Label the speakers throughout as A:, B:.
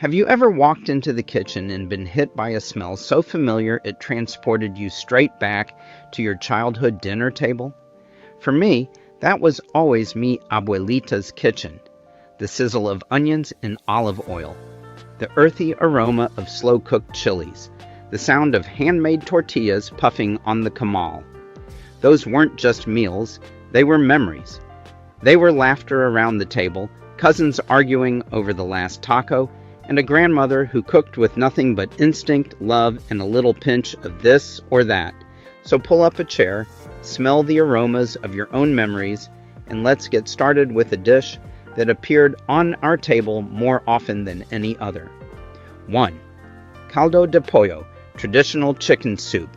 A: Have you ever walked into the kitchen and been hit by a smell so familiar it transported you straight back to your childhood dinner table? For me, that was always mi abuelita's kitchen. The sizzle of onions and olive oil, the earthy aroma of slow-cooked chilies, the sound of handmade tortillas puffing on the comal. Those weren't just meals, they were memories. They were laughter around the table, cousins arguing over the last taco, and a grandmother who cooked with nothing but instinct, love, and a little pinch of this or that. So pull up a chair, smell the aromas of your own memories, and let's get started with a dish that appeared on our table more often than any other. 1. Caldo de pollo, traditional chicken soup.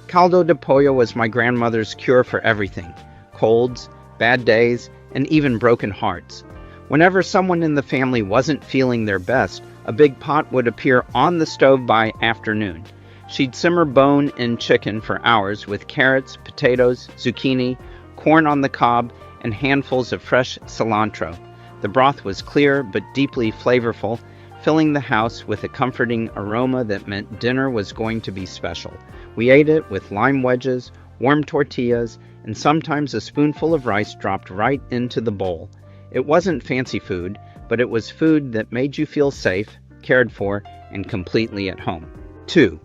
A: Caldo de pollo was my grandmother's cure for everything: colds, bad days, and even broken hearts. Whenever someone in the family wasn't feeling their best, a big pot would appear on the stove by afternoon. She'd simmer bone-in chicken for hours with carrots, potatoes, zucchini, corn on the cob, and handfuls of fresh cilantro. The broth was clear but deeply flavorful, filling the house with a comforting aroma that meant dinner was going to be special. We ate it with lime wedges, warm tortillas, and sometimes a spoonful of rice dropped right into the bowl. It wasn't fancy food, but it was food that made you feel safe, cared for, and completely at home. 2.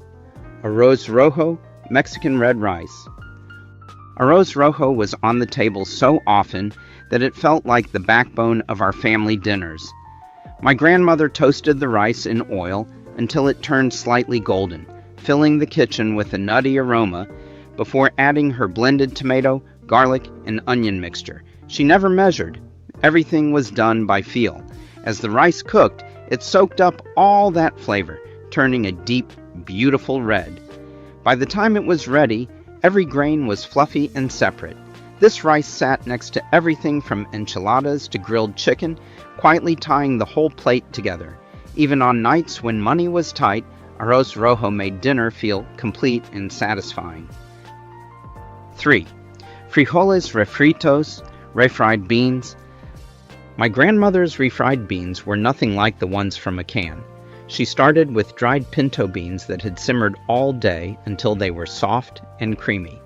A: Arroz Rojo, Mexican red rice. Arroz Rojo was on the table so often that it felt like the backbone of our family dinners. My grandmother toasted the rice in oil until it turned slightly golden, filling the kitchen with a nutty aroma before adding her blended tomato, garlic, and onion mixture. She never measured. Everything was done by feel. As the rice cooked, it soaked up all that flavor, turning a deep, beautiful red. By the time it was ready, every grain was fluffy and separate. This rice sat next to everything from enchiladas to grilled chicken, quietly tying the whole plate together. Even on nights when money was tight, Arroz Rojo made dinner feel complete and satisfying. 3. Frijoles refritos, refried beans. My grandmother's refried beans were nothing like the ones from a can. She started with dried pinto beans that had simmered all day until they were soft and creamy.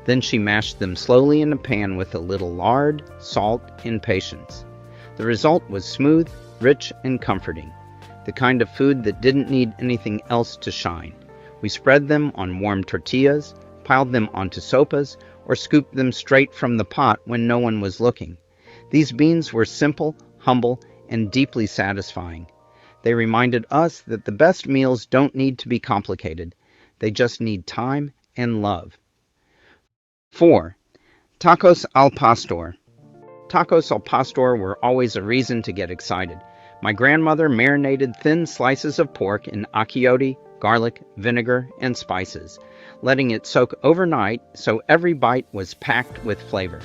A: Then she mashed them slowly in a pan with a little lard, salt, and patience. The result was smooth, rich, and comforting. The kind of food that didn't need anything else to shine. We spread them on warm tortillas, piled them onto sopas, or scooped them straight from the pot when no one was looking. These beans were simple, humble, and deeply satisfying. They reminded us that the best meals don't need to be complicated. They just need time and love. 4. Tacos al pastor. Tacos al pastor were always a reason to get excited. My grandmother marinated thin slices of pork in achiote, garlic, vinegar, and spices, letting it soak overnight so every bite was packed with flavor.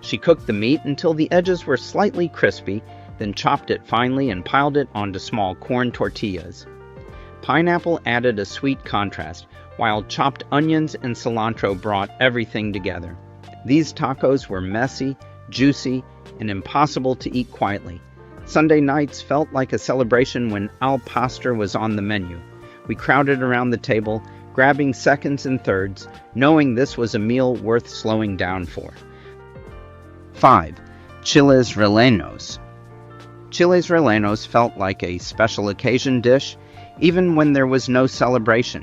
A: She cooked the meat until the edges were slightly crispy, then chopped it finely and piled it onto small corn tortillas. Pineapple added a sweet contrast, while chopped onions and cilantro brought everything together. These tacos were messy, juicy, and impossible to eat quietly. Sunday nights felt like a celebration when al pastor was on the menu. We crowded around the table, grabbing seconds and thirds, knowing this was a meal worth slowing down for. 5. Chiles Rellenos. Chiles Rellenos felt like a special occasion dish, even when there was no celebration.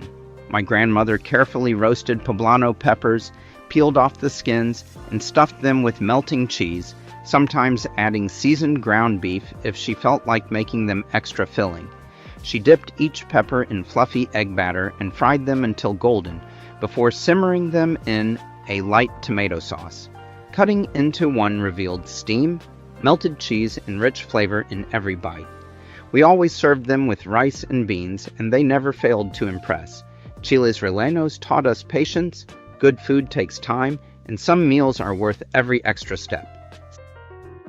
A: My grandmother carefully roasted poblano peppers, peeled off the skins, and stuffed them with melting cheese, sometimes adding seasoned ground beef if she felt like making them extra filling. She dipped each pepper in fluffy egg batter and fried them until golden, before simmering them in a light tomato sauce. Cutting into one revealed steam, melted cheese, and rich flavor in every bite. We always served them with rice and beans, and they never failed to impress. Chiles Rellenos taught us patience, good food takes time, and some meals are worth every extra step.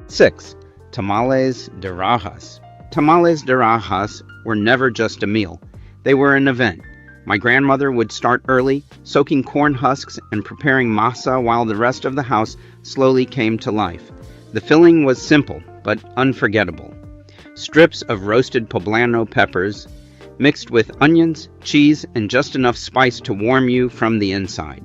A: 6. Tamales de Rajas. Tamales de Rajas were never just a meal. They were an event. My grandmother would start early, soaking corn husks and preparing masa while the rest of the house slowly came to life. The filling was simple, but unforgettable. strips of roasted poblano peppers, mixed with onions, cheese, and just enough spice to warm you from the inside.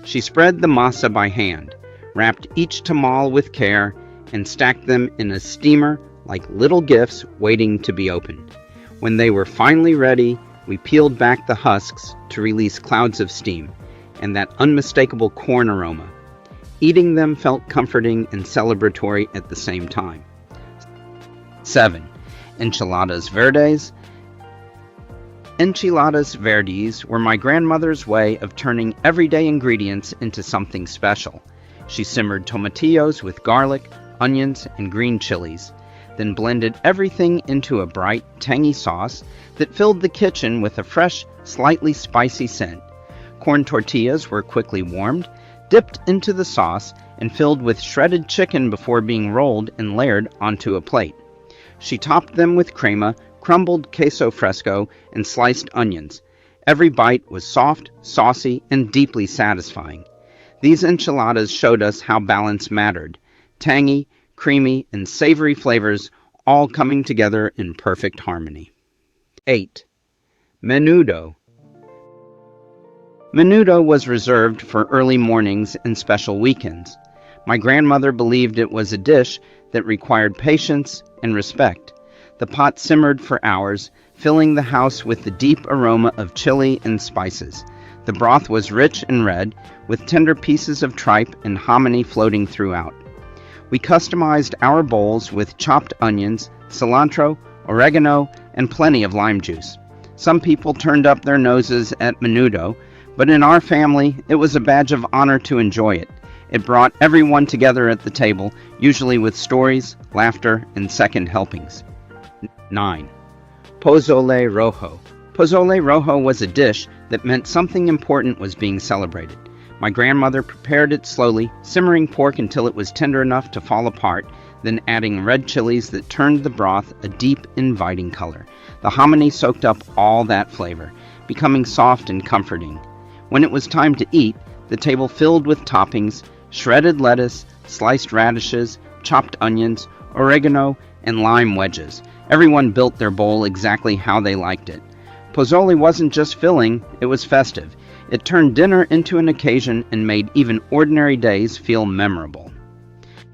A: She spread the masa by hand, wrapped each tamal with care, and stacked them in a steamer like little gifts waiting to be opened. When they were finally ready, we peeled back the husks to release clouds of steam and that unmistakable corn aroma. Eating them felt comforting and celebratory at the same time. 7. Enchiladas Verdes. Enchiladas Verdes were my grandmother's way of turning everyday ingredients into something special. She simmered tomatillos with garlic, onions, and green chilies, then blended everything into a bright, tangy sauce that filled the kitchen with a fresh, slightly spicy scent. Corn tortillas were quickly warmed, dipped into the sauce, and filled with shredded chicken before being rolled and layered onto a plate. She topped them with crema, crumbled queso fresco, and sliced onions. Every bite was soft, saucy, and deeply satisfying. These enchiladas showed us how balance mattered. Tangy, creamy, and savory flavors all coming together in perfect harmony. 8. Menudo. Menudo was reserved for early mornings and special weekends. My grandmother believed it was a dish that required patience and respect. The pot simmered for hours, filling the house with the deep aroma of chili and spices. The broth was rich and red, with tender pieces of tripe and hominy floating throughout. We customized our bowls with chopped onions, cilantro, oregano, and plenty of lime juice. Some people turned up their noses at menudo, but in our family, it was a badge of honor to enjoy it. It brought everyone together at the table, usually with stories, laughter, and second helpings. 9. Pozole Rojo. Pozole Rojo was a dish that meant something important was being celebrated. My grandmother prepared it slowly, simmering pork until it was tender enough to fall apart, then adding red chilies that turned the broth a deep, inviting color. The hominy soaked up all that flavor, becoming soft and comforting. When it was time to eat, the table filled with toppings, shredded lettuce, sliced radishes, chopped onions, oregano, and lime wedges. Everyone built their bowl exactly how they liked it. Pozole wasn't just filling, it was festive. It turned dinner into an occasion and made even ordinary days feel memorable.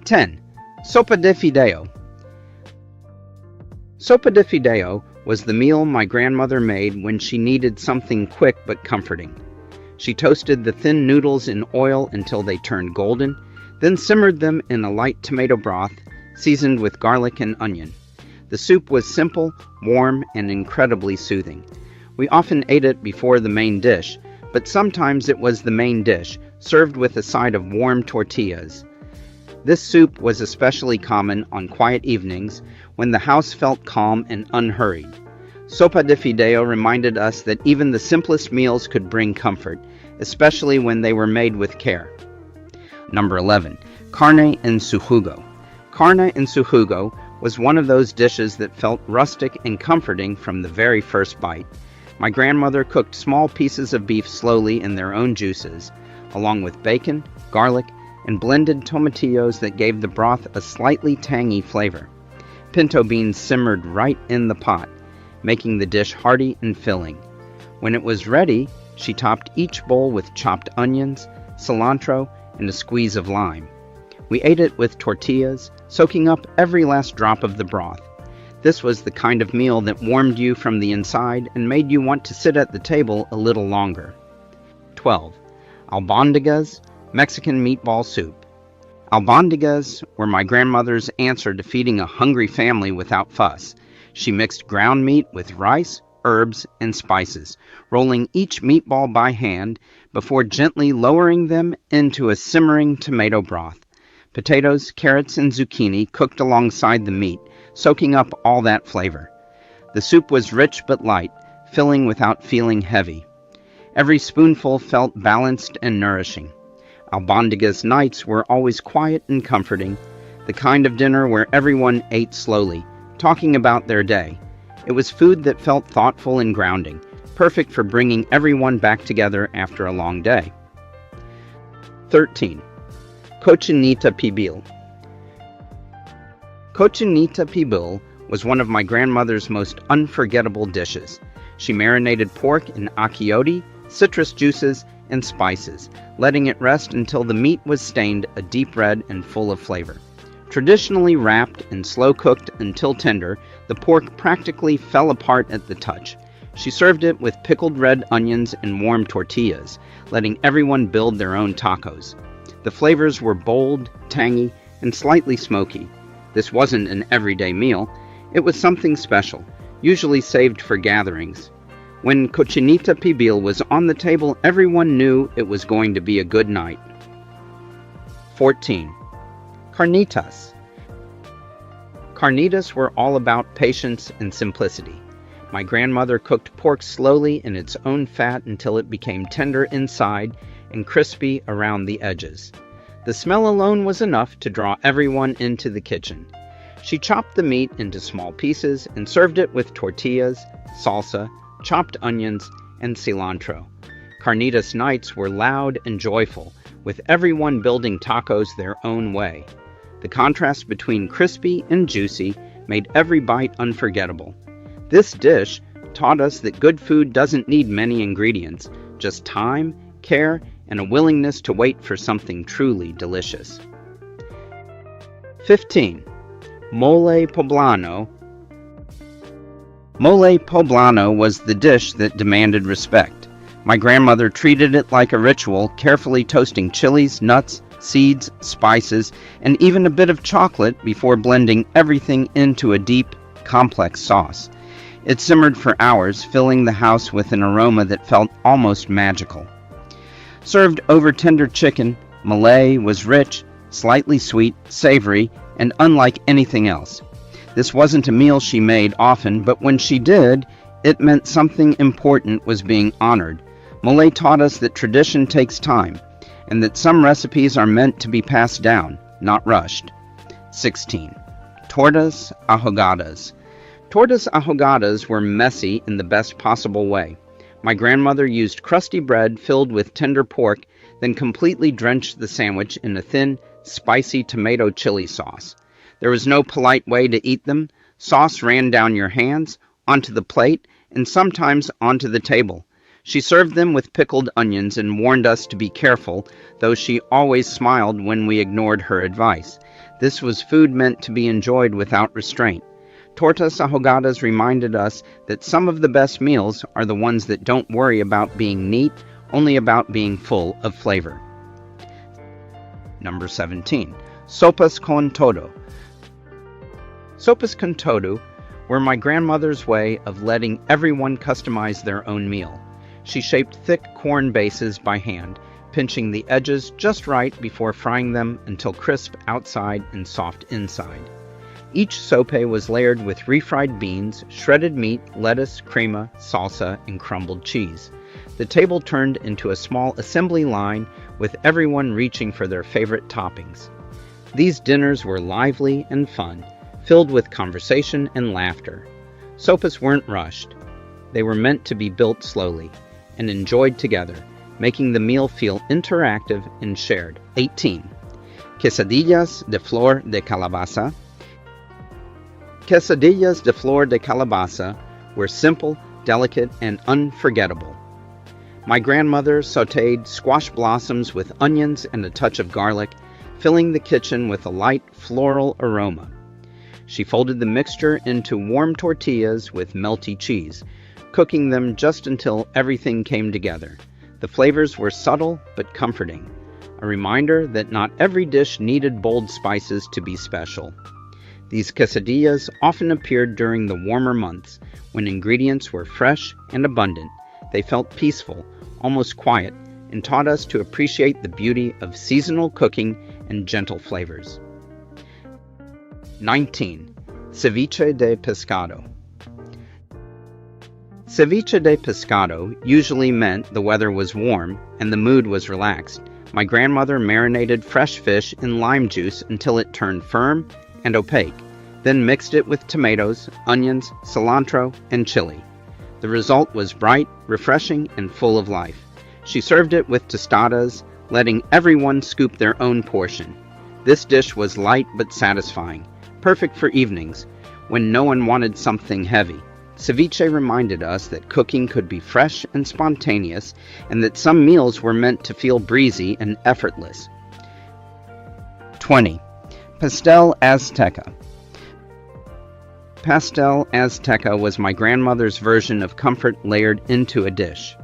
A: 10. Sopa de Fideo. Sopa de Fideo was the meal my grandmother made when she needed something quick but comforting. She toasted the thin noodles in oil until they turned golden, then simmered them in a light tomato broth, seasoned with garlic and onion. The soup was simple, warm, and incredibly soothing. We often ate it before the main dish, but sometimes it was the main dish, served with a side of warm tortillas. This soup was especially common on quiet evenings when the house felt calm and unhurried. Sopa de Fideo reminded us that even the simplest meals could bring comfort, especially when they were made with care. Number 11. Carne en su jugo. Carne en su jugo was one of those dishes that felt rustic and comforting from the very first bite. My grandmother cooked small pieces of beef slowly in their own juices, along with bacon, garlic, and blended tomatillos that gave the broth a slightly tangy flavor. Pinto beans simmered right in the pot, making the dish hearty and filling. When it was ready, she topped each bowl with chopped onions, cilantro, and a squeeze of lime. We ate it with tortillas, soaking up every last drop of the broth. This was the kind of meal that warmed you from the inside and made you want to sit at the table a little longer. 12. Albóndigas, Mexican meatball soup. Albóndigas were my grandmother's answer to feeding a hungry family without fuss. She mixed ground meat with rice, herbs, and spices, rolling each meatball by hand before gently lowering them into a simmering tomato broth. Potatoes, carrots, and zucchini cooked alongside the meat, soaking up all that flavor. The soup was rich but light, filling without feeling heavy. Every spoonful felt balanced and nourishing. Albóndigas nights were always quiet and comforting, the kind of dinner where everyone ate slowly, talking about their day. It was food that felt thoughtful and grounding, perfect for bringing everyone back together after a long day. 13. Cochinita Pibil. Cochinita Pibil was one of my grandmother's most unforgettable dishes. She marinated pork in achiote, citrus juices, and spices, letting it rest until the meat was stained a deep red and full of flavor. Traditionally wrapped and slow-cooked until tender, the pork practically fell apart at the touch. She served it with pickled red onions and warm tortillas, letting everyone build their own tacos. The flavors were bold, tangy, and slightly smoky. This wasn't an everyday meal. It was something special, usually saved for gatherings. When Cochinita Pibil was on the table, everyone knew it was going to be a good night. 14. Carnitas. Carnitas were all about patience and simplicity. My grandmother cooked pork slowly in its own fat until it became tender inside and crispy around the edges. The smell alone was enough to draw everyone into the kitchen. She chopped the meat into small pieces and served it with tortillas, salsa, chopped onions, and cilantro. Carnitas nights were loud and joyful, with everyone building tacos their own way. The contrast between crispy and juicy made every bite unforgettable. This dish taught us that good food doesn't need many ingredients, just time, care, and a willingness to wait for something truly delicious. 15. Mole Poblano. Mole Poblano was the dish that demanded respect. My grandmother treated it like a ritual, carefully toasting chilies, nuts, seeds, spices, and even a bit of chocolate before blending everything into a deep, complex sauce. It simmered for hours, filling the house with an aroma that felt almost magical. Served over tender chicken, mole was rich, slightly sweet, savory, and unlike anything else. This wasn't a meal she made often, but when she did, it meant something important was being honored. Mole taught us that tradition takes time, and that some recipes are meant to be passed down, not rushed. 16. Tortas Ahogadas. Tortas Ahogadas were messy in the best possible way. My grandmother used crusty bread filled with tender pork, then completely drenched the sandwich in a thin, spicy tomato chili sauce. There was no polite way to eat them. Sauce ran down your hands, onto the plate, and sometimes onto the table. She served them with pickled onions and warned us to be careful, though she always smiled when we ignored her advice. This was food meant to be enjoyed without restraint. Tortas Ahogadas reminded us that some of the best meals are the ones that don't worry about being neat, only about being full of flavor. Number 17. Sopas con todo. Sopas con todo were my grandmother's way of letting everyone customize their own meal. She shaped thick corn bases by hand, pinching the edges just right before frying them until crisp outside and soft inside. Each sope was layered with refried beans, shredded meat, lettuce, crema, salsa, and crumbled cheese. The table turned into a small assembly line with everyone reaching for their favorite toppings. These dinners were lively and fun, filled with conversation and laughter. Sopas weren't rushed. They were meant to be built slowly and enjoyed together, making the meal feel interactive and shared. 18. Quesadillas de Flor de Calabaza. Quesadillas de Flor de Calabaza were simple, delicate, and unforgettable. My grandmother sautéed squash blossoms with onions and a touch of garlic, filling the kitchen with a light floral aroma. She folded the mixture into warm tortillas with melty cheese, cooking them just until everything came together. The flavors were subtle but comforting, a reminder that not every dish needed bold spices to be special. These quesadillas often appeared during the warmer months, when ingredients were fresh and abundant. They felt peaceful, almost quiet, and taught us to appreciate the beauty of seasonal cooking and gentle flavors. 19. Ceviche de Pescado. Ceviche de Pescado usually meant the weather was warm and the mood was relaxed. My grandmother marinated fresh fish in lime juice until it turned firm and opaque, then mixed it with tomatoes, onions, cilantro, and chili. The result was bright, refreshing, and full of life. She served it with tostadas, letting everyone scoop their own portion. This dish was light but satisfying, perfect for evenings, when no one wanted something heavy. Ceviche reminded us that cooking could be fresh and spontaneous, and that some meals were meant to feel breezy and effortless. 20. Pastel Azteca. Pastel Azteca was my grandmother's version of comfort layered into a dish.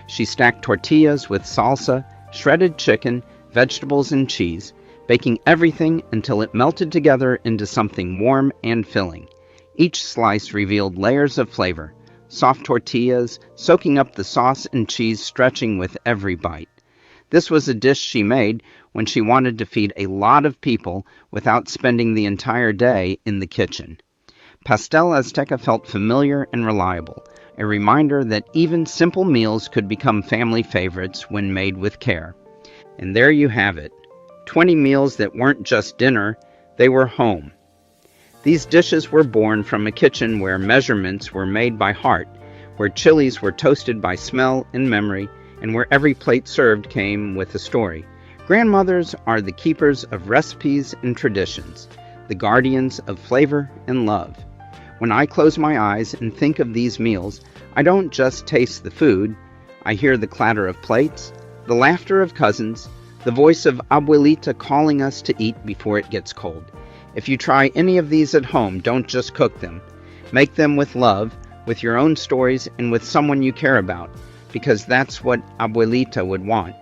A: She stacked tortillas with salsa, shredded chicken, vegetables, and cheese, baking everything until it melted together into something warm and filling. Each slice revealed layers of flavor, soft tortillas soaking up the sauce and cheese stretching with every bite. This was a dish she made when she wanted to feed a lot of people without spending the entire day in the kitchen. Pastel Azteca felt familiar and reliable, a reminder that even simple meals could become family favorites when made with care. And there you have it, 20 meals that weren't just dinner, they were home. These dishes were born from a kitchen where measurements were made by heart, where chilies were toasted by smell and memory, and where every plate served came with a story. Grandmothers are the keepers of recipes and traditions, the guardians of flavor and love. When I close my eyes and think of these meals, I don't just taste the food. I hear the clatter of plates, the laughter of cousins, the voice of Abuelita calling us to eat before it gets cold. If you try any of these at home, don't just cook them. Make them with love, with your own stories, and with someone you care about, because that's what Abuelita would want.